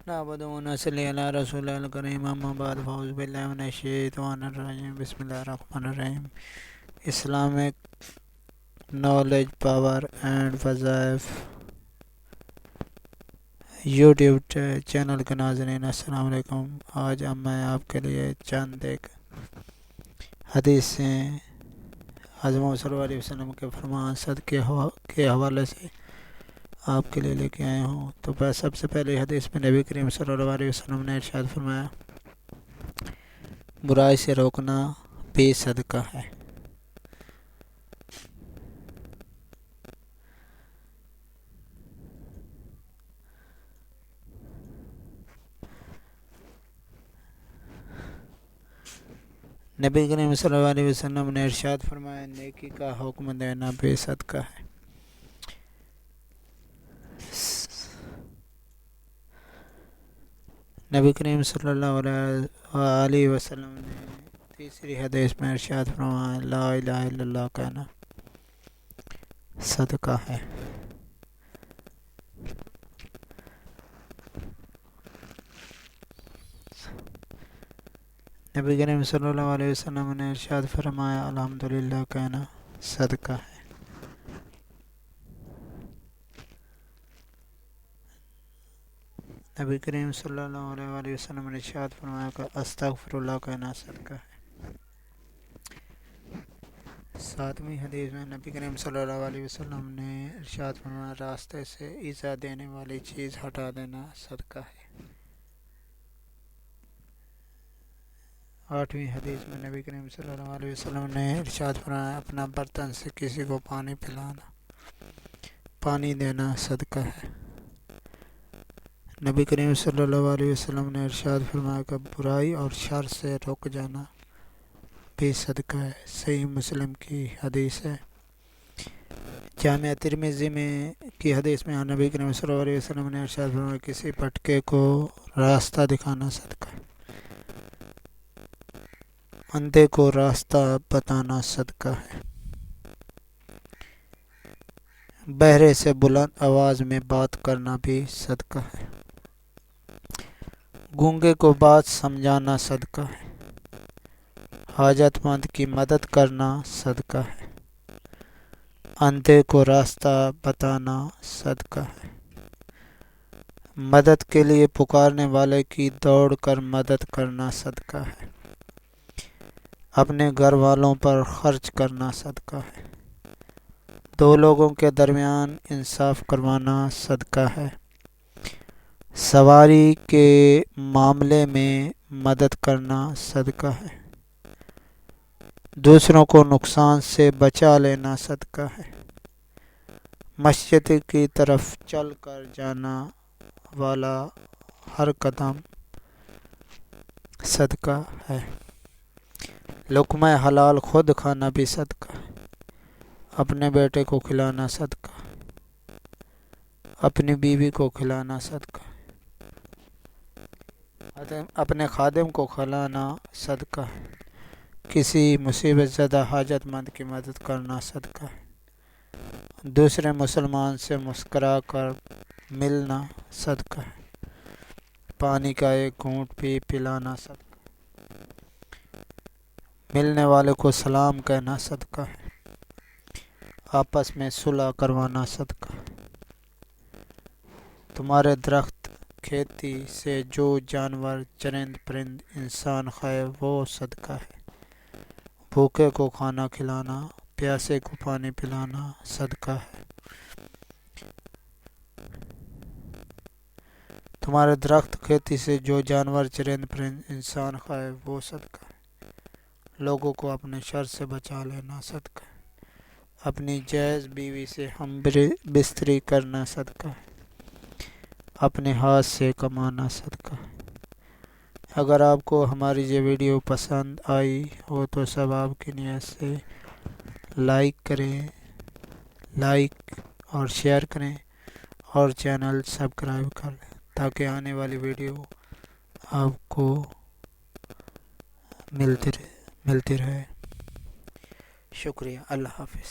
نعبد و نصلی علی رسول الکریم اما بعد فاعوذ باللہ من الشیطان الرجیم بسم اللہ الرحمن الرحیم اسلامک نالج پاور اینڈ وظائف یوٹیوب چینل کے ناظرین السلام علیکم۔ آج میں آپ کے لیے چند ایک حدیثیں حضرت صلی اللہ علیہ وسلم کے فرمان صدقے کے حوالے سے آپ کے لیے لے کے آئے ہوں۔ تو سب سے پہلے حدیث میں نبی کریم صلی اللہ علیہ وسلم نے ارشاد فرمایا، برائی سے روکنا بھی صدقہ ہے۔ نبی کریم صلی اللہ علیہ وسلم نے ارشاد فرمایا، نیکی کا حکم دینا بھی صدقہ ہے۔ نبی کریم صلی اللہ علیہ وسلم نے تیسری حدیث میں ارشاد فرمایا، لا الہ الا اللہ کہنا صدقہ ہے۔ نبی کریم صلی اللہ علیہ وسلم نے ارشاد فرمایا، الحمدللہ کہنا صدقہ ہے۔ نبی کریم صلی اللہ علیہ وسلم نے ارشاد فرمایا کہ استغفر اللہ کہنا صدقہ ہے۔ ساتویں حدیث میں نبی کریم صلی اللہ علیہ وسلم نے ارشاد فرمایا، راستے سے ایذا دینے والی چیز ہٹا دینا صدقہ ہے۔ آٹھویں حدیث میں نبی کریم صلی اللہ علیہ وسلم نے ارشاد فرمایا، اپنا برتن سے کسی کو پانی دینا صدقہ ہے۔ نبی کریم صلی اللہ علیہ وسلم نے ارشاد فرمایا کہ برائی اور شر سے رک جانا بھی صدقہ ہے۔ صحیح مسلم کی حدیث ہے۔ جامعہ ترمذی میں کی حدیث میں نبی کریم صلی اللہ علیہ وسلم نے ارشاد فرمایا، کسی بھٹکے کو راستہ دکھانا صدقہ ہے، اندھے کو راستہ بتانا صدقہ ہے، بہرے سے بلند آواز میں بات کرنا بھی صدقہ ہے، گونگے کو بات سمجھانا صدقہ ہے، حاجت مند کی مدد کرنا صدقہ ہے، اندھے کو راستہ بتانا صدقہ ہے، مدد کے لیے پکارنے والے کی دوڑ کر مدد کرنا صدقہ ہے، اپنے گھر والوں پر خرچ کرنا صدقہ ہے، دو لوگوں کے درمیان انصاف کروانا صدقہ ہے، سواری کے معاملے میں مدد کرنا صدقہ ہے، دوسروں کو نقصان سے بچا لینا صدقہ ہے، مسجد کی طرف چل کر جانا والا ہر قدم صدقہ ہے، لقمہ حلال خود کھانا بھی صدقہ ہے، اپنے بیٹے کو کھلانا صدقہ ہے، اپنی بیوی کو کھلانا صدقہ ہے، اپنے خادم کو کھلانا صدقہ ہے، کسی مصیبت زدہ حاجت مند کی مدد کرنا صدقہ ہے، دوسرے مسلمان سے مسکرا کر ملنا صدقہ ہے، پانی کا ایک گھونٹ بھی پلانا صدقہ ہے، ملنے والے کو سلام کہنا صدقہ ہے، آپس میں صلح کروانا صدقہ ہے، تمہارے درخت کھیتی سے جو جانور چرند پرند انسان کھائے وہ صدقہ ہے، بھوکے کو کھانا کھلانا، پیاسے کو پانی پلانا صدقہ ہے، تمہارے درخت کھیتی سے جو جانور چرند پرند انسان کھائے وہ صدقہ ہے، لوگوں کو اپنے شر سے بچا لینا صدقہ ہے، اپنی جائز بیوی سے ہم بستری کرنا صدقہ ہے، اپنے ہاتھ سے کمانا صدقہ ہے۔ اگر آپ کو ہماری یہ ویڈیو پسند آئی ہو تو سب آپ کی نیت سے لائک کریں، لائک اور شیئر کریں اور چینل سبسکرائب کر لیں تاکہ آنے والی ویڈیو آپ کو ملتی رہے۔ شکریہ، اللہ حافظ۔